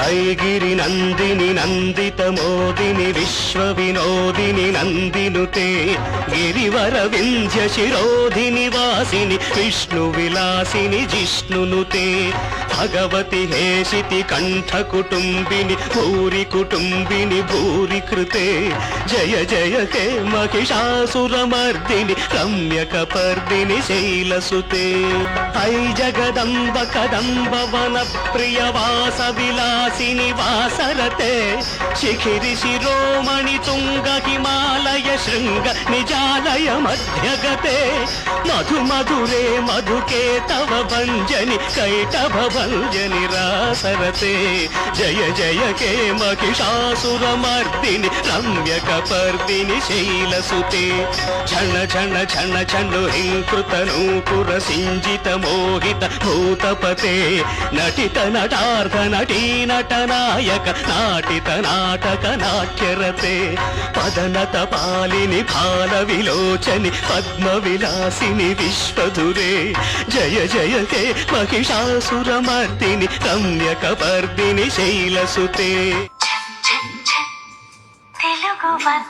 ఐగిరి నందిని నందిత మోదిని విశ్వ వినోదిని నందినుతే గిరివర వింధ్య శిరోధిని వాసిని విష్ణు విలాసిని జిష్ణునుతే భగవతి హేషితి కంఠ కుటుంబిని భూరి కుటుంబిని భూరి కృతే జయ జయ హే మహిషాసురమర్దిని రమ్యకపర్దిని శైలసుతే ఐ జగదంబ కదంబ వన ప్రియ వాస విలాసిని వాసరతే శిఖిరి శిరోమణి తుంగ హిమాలయ శృంగ నిజాలయ మధ్యగతే మధు మధురే మధుకే తవ భంజని కైటభ భంజని రాసరతే జయ జయ కే మహిషాసురమర్దిని రమ్యకపర్దిని శైలసుతే ఛణ ఛణ ఛణ ఛను హింకృత నూపుర సింజిత మోహిత భూతపతే నటిత నటార్థ నటీ నటనాయక నాటిత నాటక నాట్యరతే పదనత పాలిని బాల విలోచని పద్మ విలాసిని విశ్వధురే జయ జయ హే మహిషాసురమర్దిని రమ్యకపర్దిని శైలసుతే తెలుగువన్